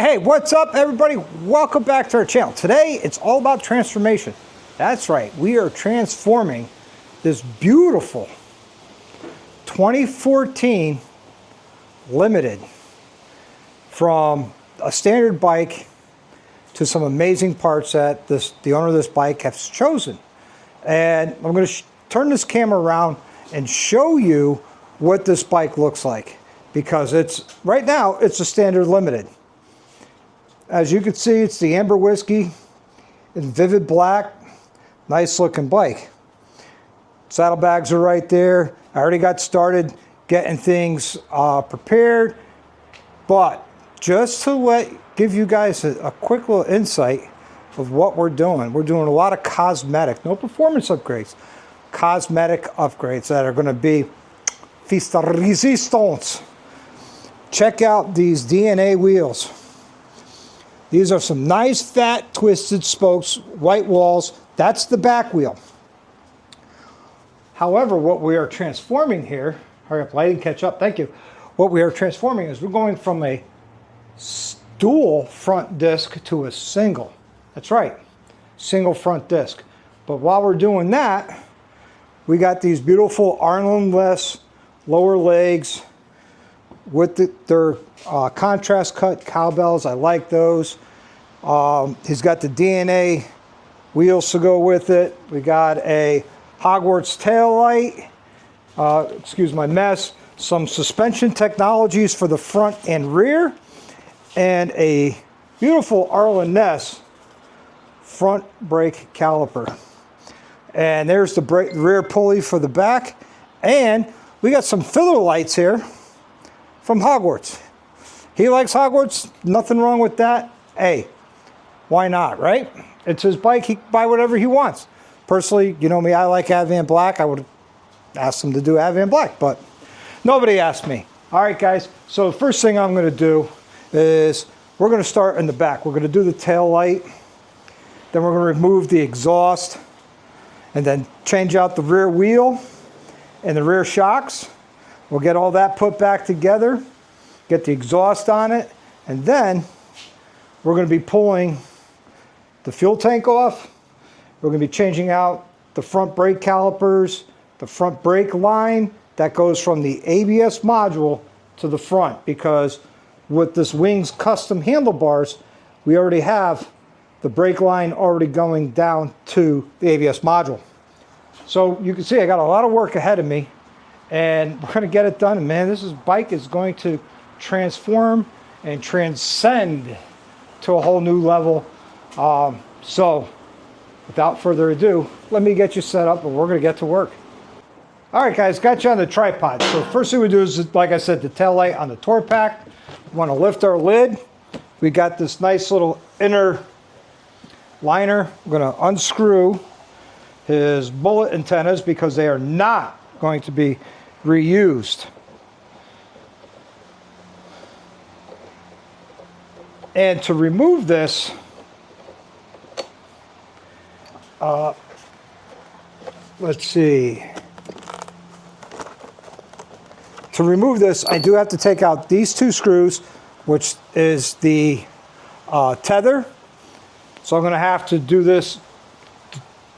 Hey, what's up everybody? Welcome back to our channel. Today it's all about transformation. That's right, we are transforming this beautiful 2014 Limited from a standard bike to some amazing parts that the owner of this bike has chosen. And I'm going to turn this camera around and show you what this bike looks like, because right now it's a standard Limited. As you can see, it's the Amber Whiskey in vivid black. Nice looking bike. Saddlebags are right there. I already got started getting things prepared. But just to give you guys a quick little insight of what we're doing. We're doing a lot of cosmetic, no performance upgrades. Cosmetic upgrades that are going to be Fista Resistance. Check out these DNA wheels. These are some nice fat twisted spokes, white walls. That's the back wheel. However, what we are transforming here, hurry up, lighting, catch up, thank you. What we are transforming is we're going from a dual front disc to a single. That's right, single front disc. But while we're doing that, we got these beautiful Arlen-less lower legs with their contrast cut cowbells. I like those. He's got the DNA wheels to go with it. We got a Hogwarts tail light. Excuse my mess. Some suspension technologies for the front and rear, and a beautiful Arlen-less front brake caliper. And there's the rear pulley for the back. And we got some filler lights here from Hogwarts. He likes Hogwarts, nothing wrong with that. Hey, why not, right? It's his bike, he can buy whatever he wants. Personally, you know me, I like Advanblack. I would ask him to do Advanblack, but nobody asked me. All right, guys, so the first thing I'm gonna do is we're gonna start in the back. We're gonna do the tail light, then we're gonna remove the exhaust, and then change out the rear wheel and the rear shocks. We'll get all that put back together, get the exhaust on it, and then we're going to be pulling the fuel tank off. We're going to be changing out the front brake calipers, the front brake line that goes from the ABS module to the front, because with this Wings custom handlebars, we already have the brake line already going down to the ABS module. So you can see I got a lot of work ahead of me, and we're going to get it done. And man, this bike is going to transform and transcend to a whole new level. So without further ado, let me get you set up and we're going to get to work. All right, guys, got you on the tripod. So first thing we do is, like I said, the tail light on the tour pack. We want to lift our lid. We got this nice little inner liner. We're going to unscrew his bullet antennas because they are not going to be reused. And to remove this, let's see. To remove this, I do have to take out these two screws, which is the tether. So I'm going to have to do this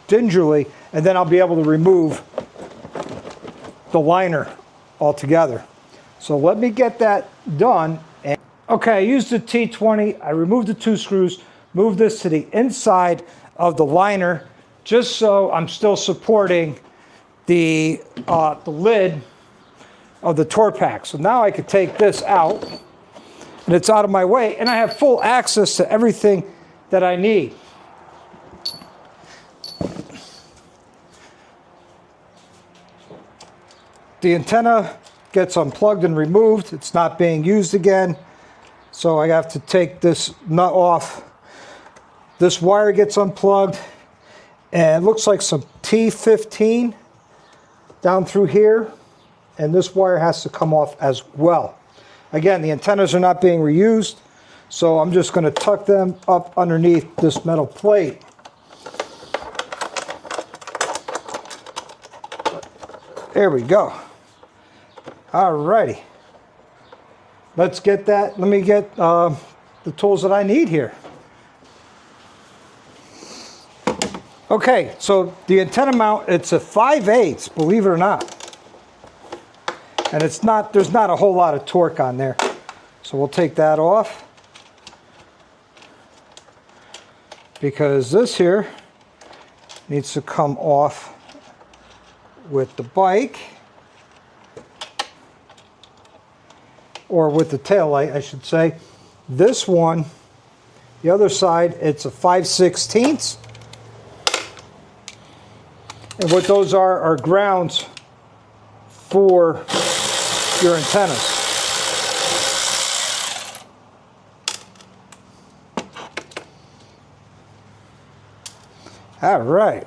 gingerly, and then I'll be able to remove the liner altogether. So let me get that done. Okay, I used the T20. I removed the two screws, moved this to the inside of the liner, just so I'm still supporting the lid of the tour pack. So now I can take this out, and it's out of my way, and I have full access to everything that I need. The antenna gets unplugged and removed. It's not being used again. So I have to take this nut off. This wire gets unplugged, and it looks like some T15 down through here. And this wire has to come off as well. Again, the antennas are not being reused, so I'm just going to tuck them up underneath this metal plate. There we go. All righty. Let's get that. Let me get the tools that I need here. Okay, so the antenna mount, it's a 5/8, believe it or not. And it's not, there's not a whole lot of torque on there. So we'll take that off. Because this here needs to come off with the bike. Or with the tail light, I should say. This one, the other side, it's a 5/16. And what those are grounds for your antennas. All right.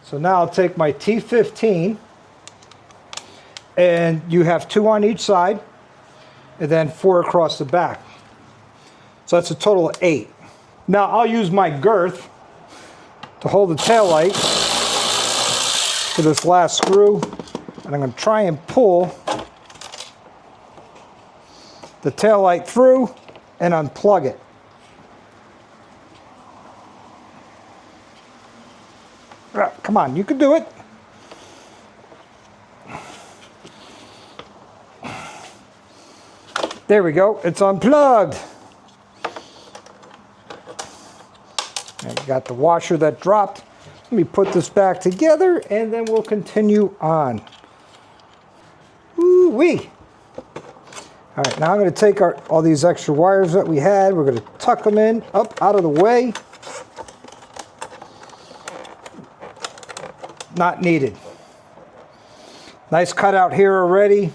So now I'll take my T15, and you have 2 on each side, and then 4 across the back. So that's a total of 8. Now I'll use my girth to hold the tail light to this last screw, and I'm going to try and pull the tail light through and unplug it. Come on, you can do it. There we go, it's unplugged. And got the washer that dropped. Let me put this back together and then we'll continue on. Ooh-wee. All right, now I'm going to take all these extra wires that we had. We're going to tuck them in, up, out of the way. Not needed. Nice cutout here already.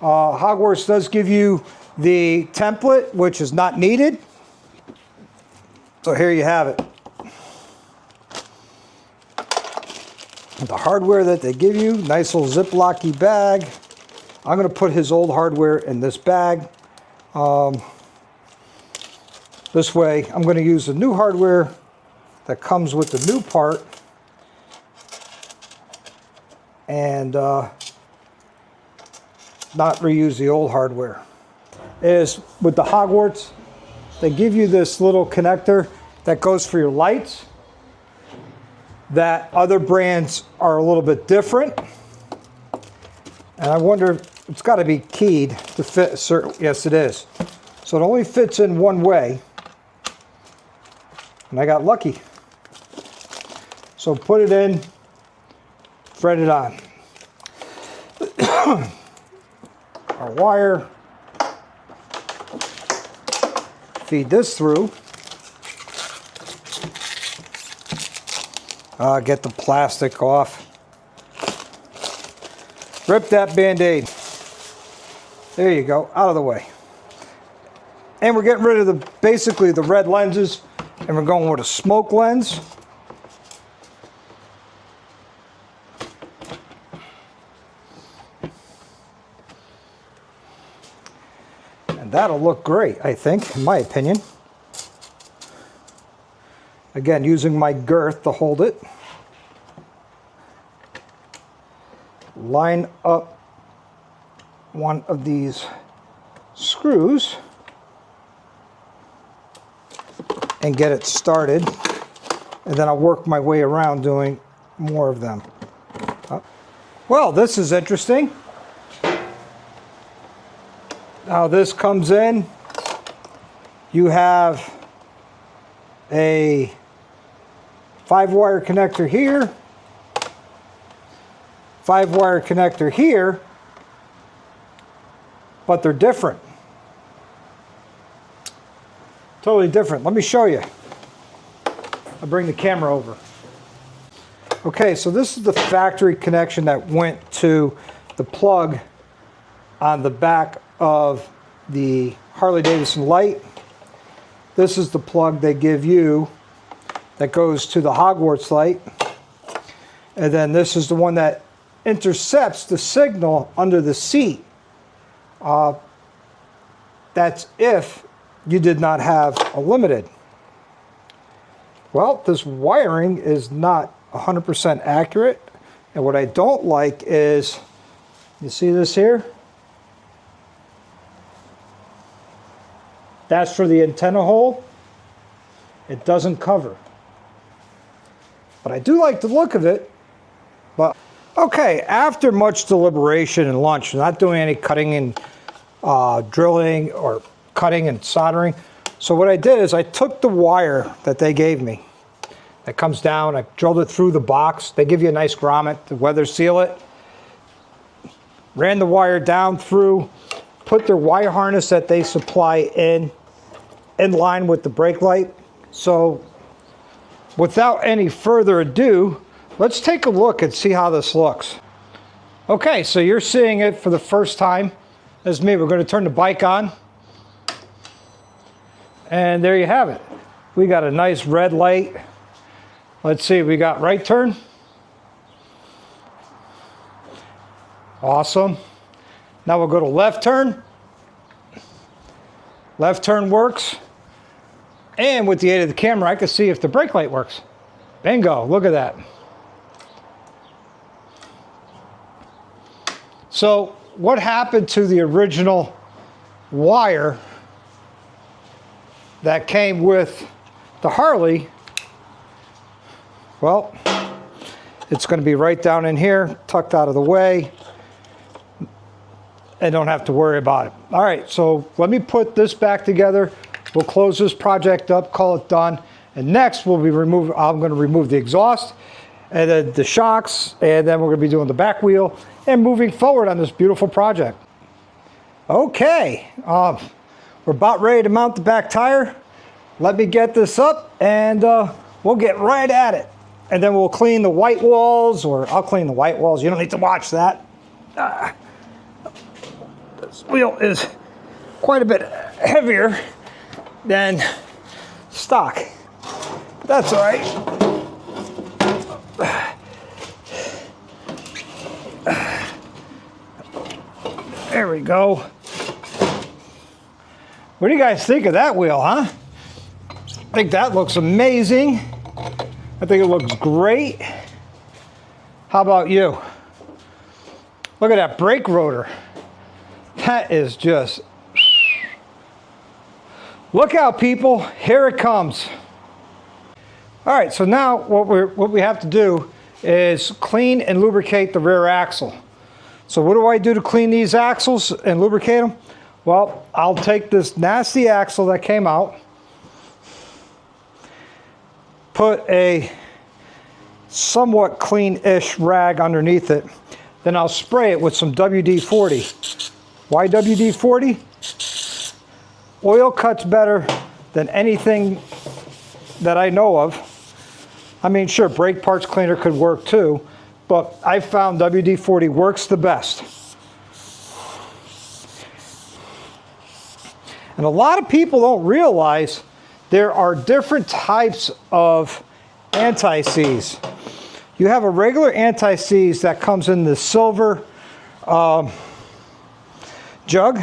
Hogwarts does give you the template, which is not needed. So here you have it. The hardware that they give you, nice little Ziploc-y bag. I'm going to put his old hardware in this bag. This way, I'm going to use the new hardware that comes with the new part. And not reuse the old hardware. Is with the Hogwarts, they give you this little connector that goes for your lights. That other brands are a little bit different. And I wonder, it's got to be keyed to fit a certain, yes it is. So it only fits in one way. And I got lucky. So put it in, thread it on. Our wire. Feed this through. Get the plastic off. Rip that Band-Aid. There you go, out of the way. And we're getting rid of the basically the red lenses, and we're going with a smoke lens. And that'll look great, I think, in my opinion. Again, using my girth to hold it. Line up one of these screws and get it started. And then I'll work my way around doing more of them. Well, this is interesting. Now this comes in. You have a 5-wire connector here, 5-wire connector here, but they're different. Totally different. Let me show you. I'll bring the camera over. Okay, so this is the factory connection that went to the plug on the back of the Harley-Davidson light. This is the plug they give you that goes to the Hogwarts light. And then this is the one that intercepts the signal under the seat. That's if you did not have a limited. Well, this wiring is not 100% accurate. And what I don't like is, you see this here? That's for the antenna hole. It doesn't cover. But I do like the look of it. But okay, after much deliberation and lunch, not doing any cutting and drilling or cutting and soldering. So what I did is I took the wire that they gave me that comes down, I drilled it through the box. They give you a nice grommet to weather seal it. Ran the wire down through, put their wire harness that they supply in line with the brake light. So without any further ado, let's take a look and see how this looks. Okay, so you're seeing it for the first time. As me, we're going to turn the bike on. And there you have it. We got a nice red light. Let's see, we got right turn. Awesome. Now we'll go to left turn. Left turn works. And with the aid of the camera, I can see if the brake light works. Bingo, look at that. So what happened to the original wire that came with the Harley? Well, it's going to be right down in here, tucked out of the way, and don't have to worry about it. All right, so let me put this back together. We'll close this project up, call it done, and next we'll be I'm going to remove the exhaust and then the shocks, and then we're going to be doing the back wheel and moving forward on this beautiful project. Okay, we're about ready to mount the back tire. Let me get this up and we'll get right at it. And then we'll clean the white walls, or I'll clean the white walls. You don't need to watch that. This wheel is quite a bit heavier than stock. But that's all right. There we go. What do you guys think of that wheel, huh? I think that looks amazing. I think it looks great. How about you? Look at that brake rotor. That is just... Look out, people. Here it comes. All right, so now what we have to do is clean and lubricate the rear axle. So what do I do to clean these axles and lubricate them? Well, I'll take this nasty axle that came out, put a somewhat clean-ish rag underneath it, then I'll spray it with some WD-40. Why WD-40? Oil cuts better than anything that I know of. I mean, sure, brake parts cleaner could work too, but I found WD-40 works the best. And a lot of people don't realize there are different types of anti-seize. You have a regular anti-seize that comes in the silver jug,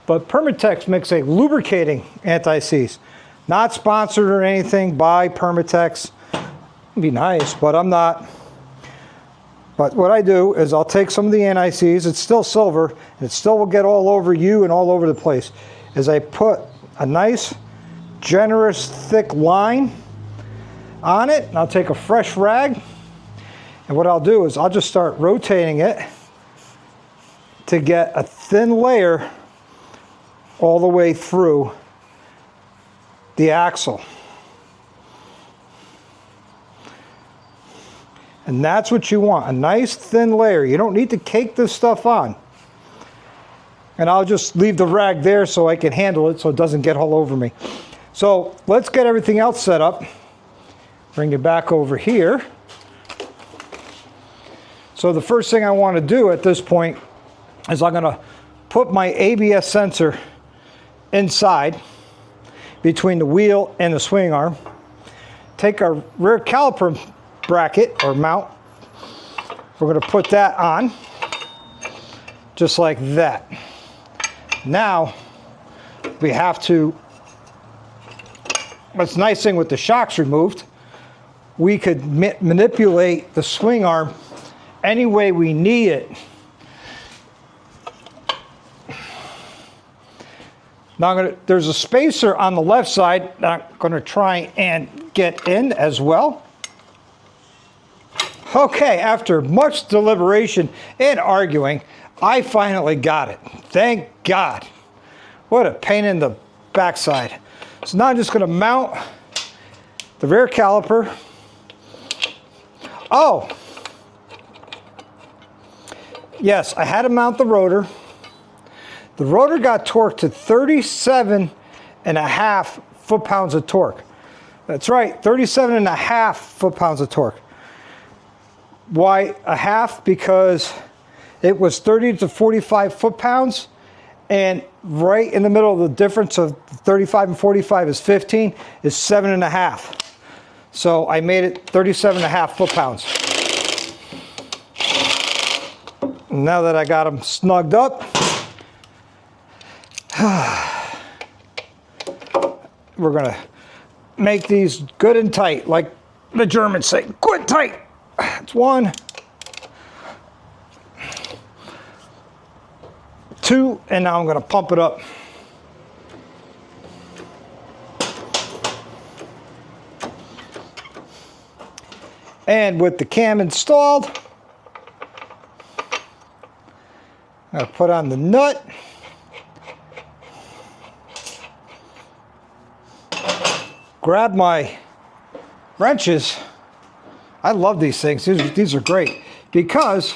but Permatex makes a lubricating anti-seize. Not sponsored or anything by Permatex. It'd be nice, but I'm not. But what I do is I'll take some of the anti-seize, it's still silver, and it still will get all over you and all over the place, is I put a nice, generous, thick line on it, and I'll take a fresh rag, and what I'll do is I'll just start rotating it to get a thin layer all the way through the axle. And that's what you want, a nice thin layer. You don't need to cake this stuff on. And I'll just leave the rag there so I can handle it so it doesn't get all over me. So let's get everything else set up. Bring it back over here. So the first thing I want to do at this point is I'm going to put my ABS sensor inside between the wheel and the swing arm. Take our rear caliper bracket or mount. We're going to put that on just like that. Now we have to, what's nice thing with the shocks removed, we could manipulate the swing arm any way we need it. Now there's a spacer on the left side that I'm going to try and get in as well. Okay, after much deliberation and arguing, I finally got it. Thank God. What a pain in the backside. So now I'm just going to mount the rear caliper. Oh, yes, I had to mount the rotor. The rotor got torqued to 37.5 foot-pounds of torque. That's right, 37.5 foot-pounds of torque. Why a half? Because it was 30 to 45 foot-pounds, and right in the middle of the difference of 35 and 45 is 15, is 7.5. So I made it 37.5 foot-pounds. Now that I got them snugged up, we're gonna make these good and tight, like the Germans say, good tight. It's 1, 2, and now I'm gonna pump it up. And with the cam installed, I'm gonna put on the nut. Grab my wrenches. I love these things. These are great because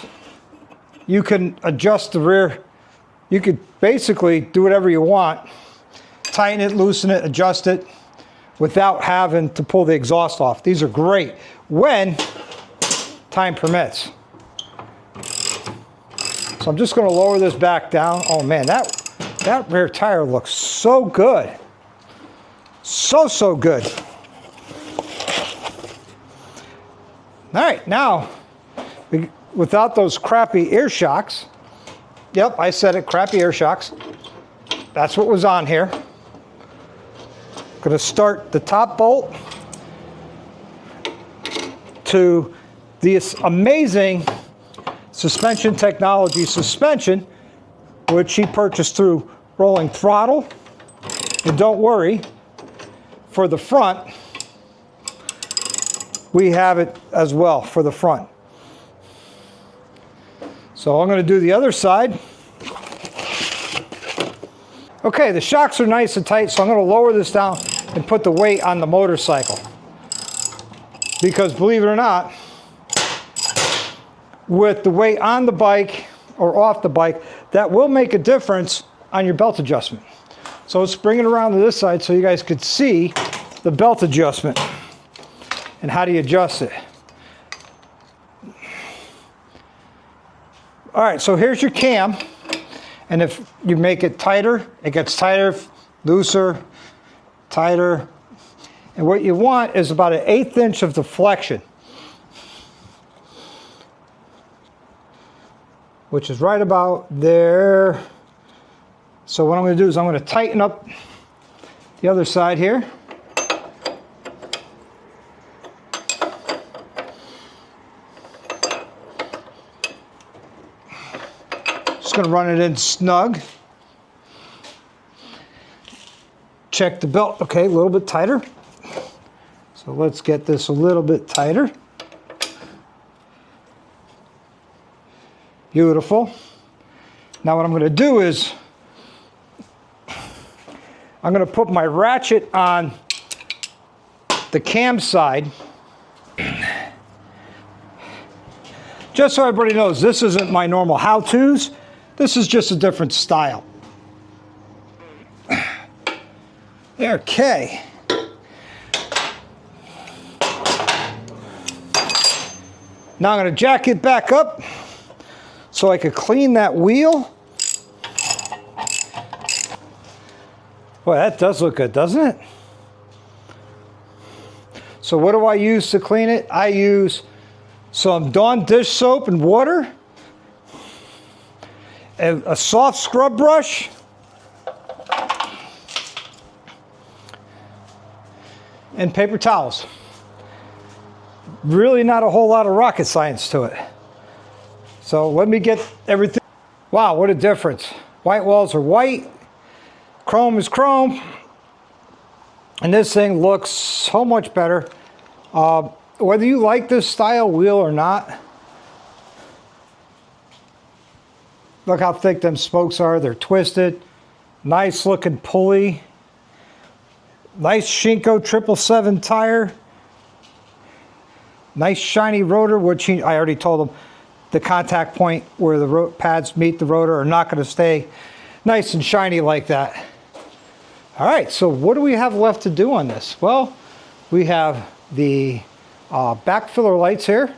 you can adjust the rear. You could basically do whatever you want. Tighten it, loosen it, adjust it without having to pull the exhaust off. These are great when time permits. So I'm just going to lower this back down. Oh man, that rear tire looks so good. So good. All right, now, without those crappy air shocks, yep, I said it, crappy air shocks. That's what was on here. Going to start the top bolt to this amazing suspension technology suspension, which she purchased through Rolling Throttle. And don't worry, for the front, we have it as well for the front. So I'm going to do the other side. Okay, the shocks are nice and tight, so I'm going to lower this down and put the weight on the motorcycle. Because believe it or not, with the weight on the bike or off the bike, that will make a difference on your belt adjustment. So let's bring it around to this side so you guys could see the belt adjustment and how do you adjust it. All right, so here's your cam, and if you make it tighter, it gets tighter, looser, tighter, and what you want is about 1/8 inch of deflection, which is right about there. So what I'm going to do is I'm going to tighten up the other side here. Just going to run it in snug. Check the belt. Okay, a little bit tighter. So let's get this a little bit tighter. Beautiful. Now what I'm going to do is I'm going to put my ratchet on the cam side. Just so everybody knows, this isn't my normal how-tos. This is just a different style. Okay. Now I'm going to jack it back up so I could clean that wheel. Boy, that does look good, doesn't it? So what do I use to clean it? I use some Dawn dish soap and water, and a soft scrub brush, and paper towels. Really not a whole lot of rocket science to it. So let me get everything. Wow, what a difference. White walls are white. Chrome is chrome. And this thing looks so much better. Whether you like this style wheel or not, look how thick them spokes are. They're twisted. Nice looking pulley. Nice Shinko 777 tire. Nice shiny rotor, which I already told them the contact point where the pads meet the rotor are not going to stay nice and shiny like that. All right, so what do we have left to do on this? Well, we have the back filler lights here,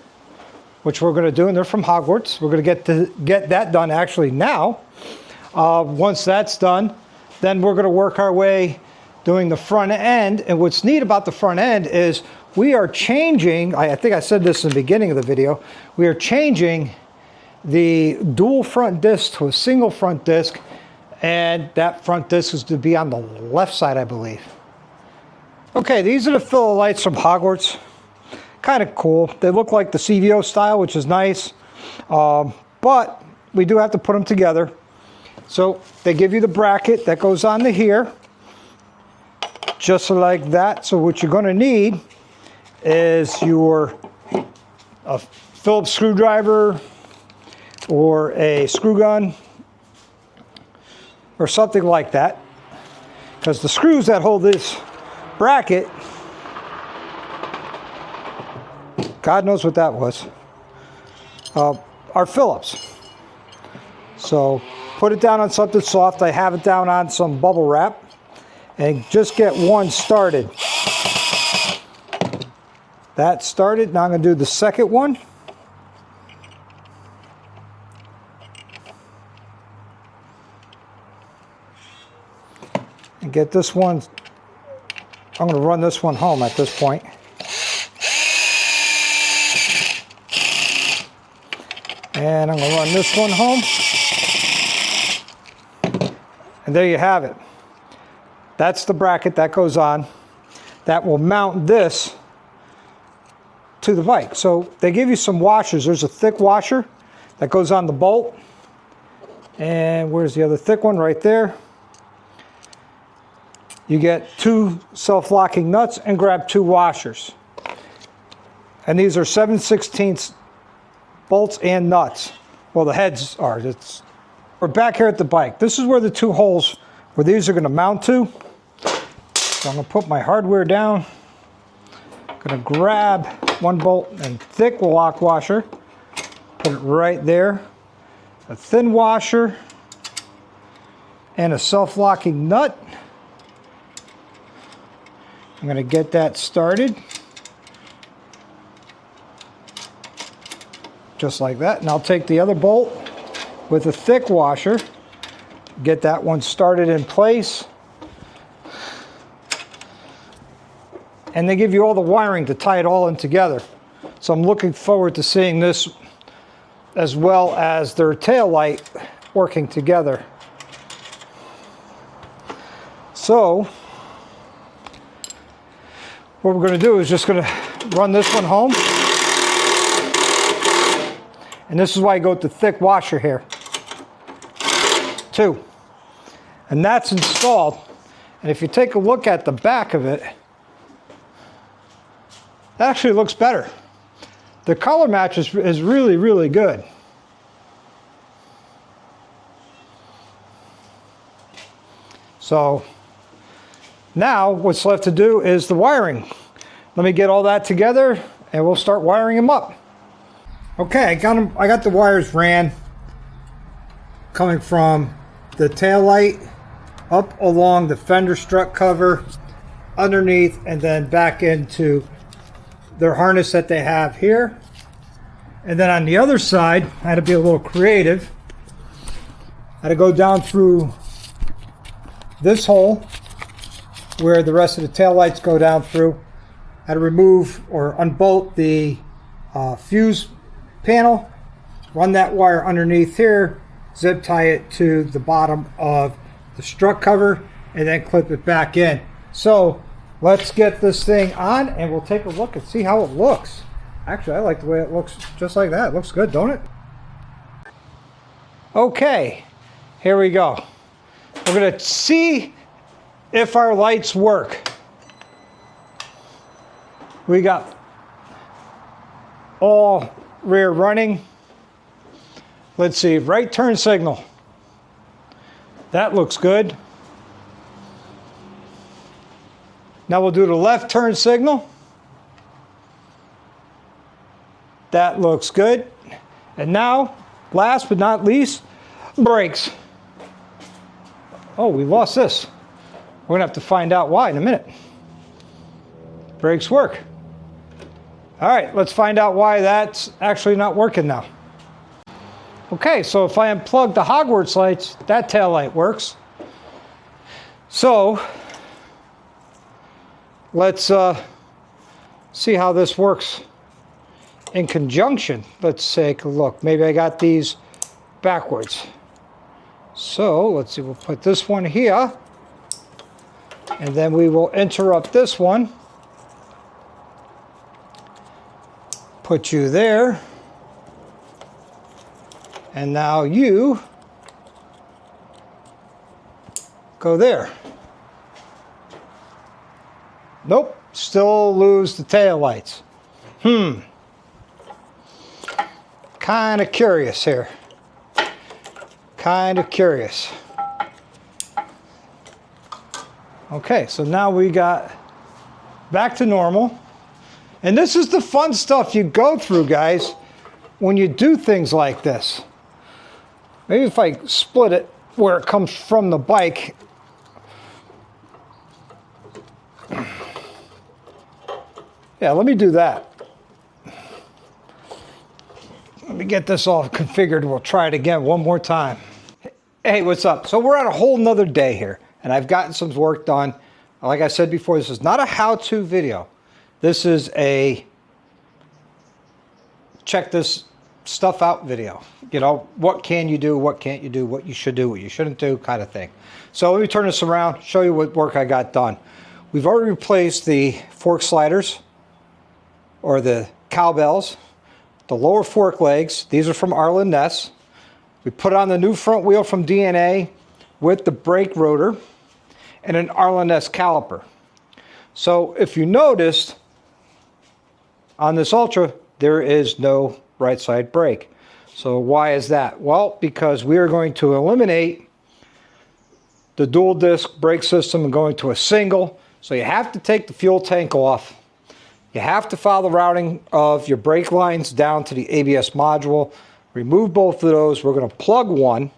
which we're going to do, and they're from Hogwarts. We're going to get that done actually now. Once that's done, then we're going to work our way doing the front end. And what's neat about the front end is we are changing, I think I said this in the beginning of the video, we are changing the dual front disc to a single front disc, and that front disc is to be on the left side, I believe. Okay, these are the filler lights from Hogwarts. Kind of cool. They look like the CVO style, which is nice, but we do have to put them together. So they give you the bracket that goes on to here, just like that. So what you're going to need is a Phillips screwdriver or a screw gun or something like that, because the screws that hold this bracket, God knows what that was, are Phillips. So put it down on something soft. I have it down on some bubble wrap, and just get one started. That started. Now I'm going to do the second one. And get this one. I'm going to run this one home at this point. And I'm going to run this one home. And there you have it. That's the bracket that goes on. That will mount this to the bike. So they give you some washers. There's a thick washer that goes on the bolt. And where's the other thick one? Right there. You get 2 self-locking nuts and grab 2 washers. And these are 7/16 bolts and nuts. Well, the heads are. We're back here at the bike. This is where the 2 holes where these are going to mount to. So I'm going to put my hardware down. I'm going to grab 1 bolt and thick lock washer. Put it right there. A thin washer and a self-locking nut. I'm going to get that started. Just like that. And I'll take the other bolt with a thick washer. Get that one started in place. And they give you all the wiring to tie it all in together. So I'm looking forward to seeing this as well as their tail light working together. So what we're going to do is just going to run this one home. And this is why I go with the thick washer here. 2. And that's installed. And if you take a look at the back of it, that actually looks better. The color match is really, really good. So now what's left to do is the wiring. Let me get all that together and we'll start wiring them up. Okay, I got the wires ran coming from the tail light up along the fender strut cover, underneath, and then back into their harness that they have here. And then on the other side, I had to be a little creative. I had to go down through this hole where the rest of the tail lights go down through. I had to remove or unbolt the fuse panel, run that wire underneath here, zip tie it to the bottom of the strut cover, and then clip it back in. So let's get this thing on and we'll take a look and see how it looks. Actually, I like the way it looks just like that. It looks good, don't it? Okay, here we go. We're going to see if our lights work. We got all rear running. Let's see, right turn signal. That looks good. Now we'll do the left turn signal. That looks good. And now, last but not least, brakes. Oh, we lost this. We're gonna have to find out why in a minute. Brakes work. All right, let's find out why that's actually not working now. Okay, so if I unplug the Hogwarts lights, that tail light works. So let's see how this works in conjunction. Let's take a look. Maybe I got these backwards. So let's see, we'll put this one here, and then we will interrupt this one. Put you there. And now you go there. Nope, still lose the tail lights. Kind of curious here. Kind of curious. Okay, so now we got back to normal. And this is the fun stuff you go through, guys, when you do things like this. Maybe if I split it where it comes from the bike. Yeah, let me do that. Let me get this all configured. We'll try it again one more time. Hey, what's up? So we're on a whole nother day here, and I've gotten some work done. Like I said before, this is not a how-to video. This is a check this stuff out video. You know, what can you do, what can't you do, what you should do, what you shouldn't do, kind of thing. So let me turn this around, show you what work I got done. We've already replaced the fork sliders, or the cowbells, the lower fork legs. These are from Arlen Ness. We put on the new front wheel from DNA with the brake rotor and an Arlen Ness caliper. So if you noticed, on this Ultra, there is no right side brake. So why is that? Well, because we are going to eliminate the dual disc brake system and going to a single. So you have to take the fuel tank off. You have to follow the routing of your brake lines down to the ABS module. Remove both of those. We're going to plug one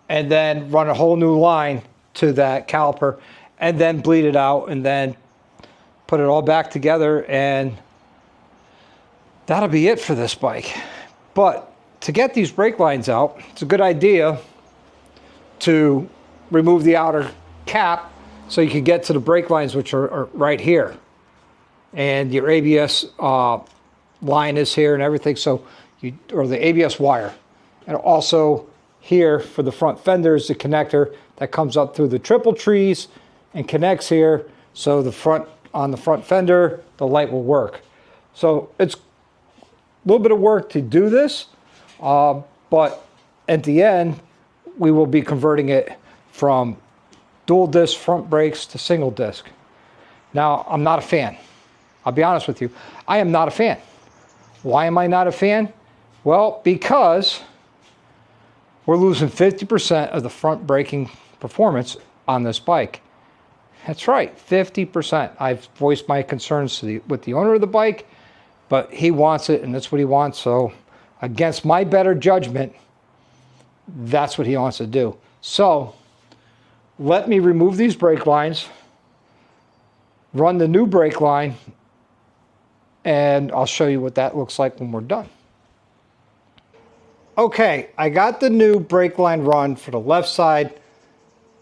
and then run a whole new line to that caliper and then bleed it out and then put it all back together, and that'll be it for this bike. But to get these brake lines out, it's a good idea to remove the outer cap so you can get to the brake lines, which are right here. And your ABS line is here and everything, so or the ABS wire. And also here for the front fender is the connector that comes up through the triple trees and connects here, so on the front fender the light will work. So it's a little bit of work to do this, but at the end we will be converting it from dual disc front brakes to single disc. Now, I'm not a fan. I'll be honest with you, I am not a fan. Why am I not a fan? Well, because we're losing 50% of the front braking performance on this bike. That's right, 50%. I've voiced my concerns with the owner of the bike, but he wants it and that's what he wants. So against my better judgment, that's what he wants to do. So let me remove these brake lines, run the new brake line, and I'll show you what that looks like when we're done. Okay, I got the new brake line run for the left side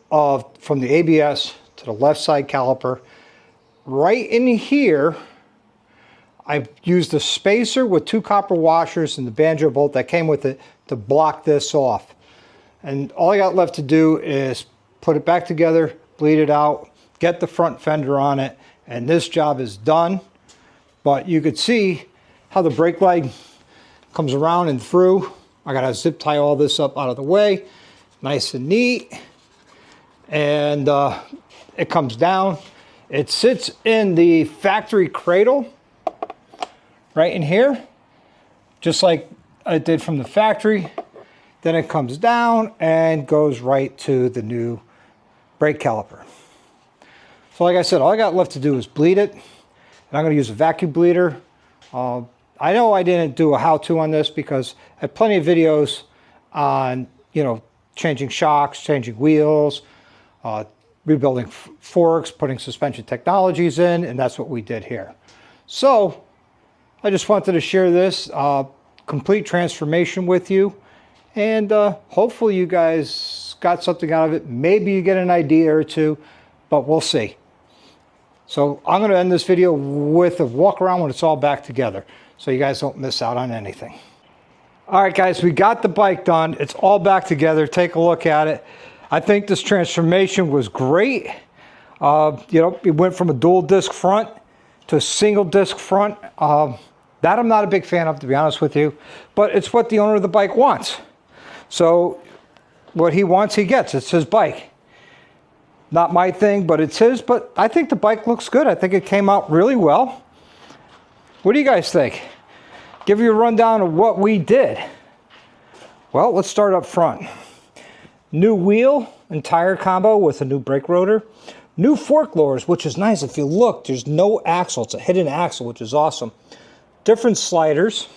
from the ABS to the left side caliper. Right in here, I've used a spacer with 2 copper washers and the banjo bolt that came with it to block this off. And all I got left to do is put it back together, bleed it out, get the front fender on it, and this job is done. But you could see how the brake line comes around and through. I gotta zip tie all this up out of the way, nice and neat. and it comes down. It sits in the factory cradle right in here, just like I did from the factory. Then it comes down and goes right to the new brake caliper. So like I said, all I got left to do is bleed it, and I'm going to use a vacuum bleeder. I know I didn't do a how-to on this because I have plenty of videos on, you know, changing shocks, changing wheels, rebuilding forks, putting suspension technologies in, and that's what we did here. So I just wanted to share this complete transformation with you, and hopefully you guys got something out of it. Maybe you get an idea or two, but we'll see. So I'm going to end this video with a walk around when it's all back together, so you guys don't miss out on anything. All right, guys, we got the bike done. It's all back together. Take a look at it. I think this transformation was great. You know, it went from a dual disc front to a single disc front. That I'm not a big fan of, to be honest with you, but it's what the owner of the bike wants. So what he wants, he gets. It's his bike. Not my thing, but it's his. But I think the bike looks good. I think it came out really well. What do you guys think? Give you a rundown of what we did. Well, let's start up front. New wheel and tire combo with a new brake rotor. New fork lowers, which is nice. If you look, there's no axle. It's a hidden axle, which is awesome. Different sliders.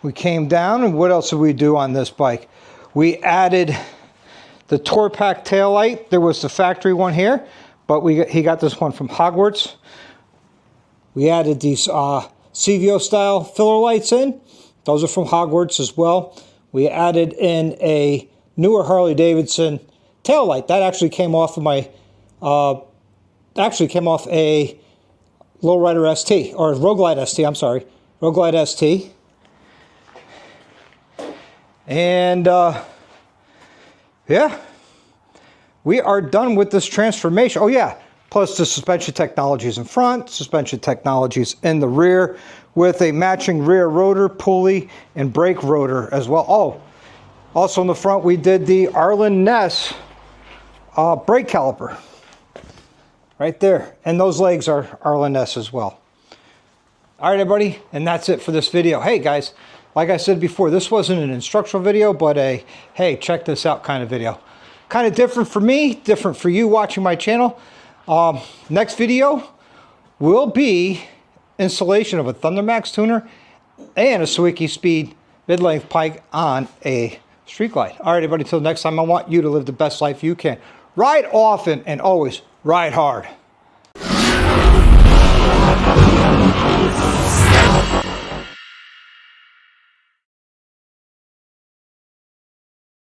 We came down, and what else did we do on this bike? We added the Torpack taillight. There was the factory one here, but he got this one from Hogwarts. We added these CVO style filler lights in. Those are from Hogwarts as well. We added in a newer Harley Davidson taillight. That actually came off of my, came off a Lowrider ST, or Rogue Glide ST, I'm sorry. Rogue Glide ST. And yeah, we are done with this transformation. Oh yeah, plus the suspension technologies in front, suspension technologies in the rear with a matching rear rotor, pulley, and brake rotor as well. Oh, also in the front we did the Arlen Ness brake caliper. Right there. And those legs are Arlen Ness as well. All right, everybody, and that's it for this video. Hey guys, like I said before, this wasn't an instructional video, but a, hey, check this out kind of video. Kind of different for me, different for you watching my channel. Next video will be installation of a Thunder Max tuner and a Sawicki Speed mid-length pike on a Street Glide. All right, everybody, until next time, I want you to live the best life you can. Ride often and always ride hard.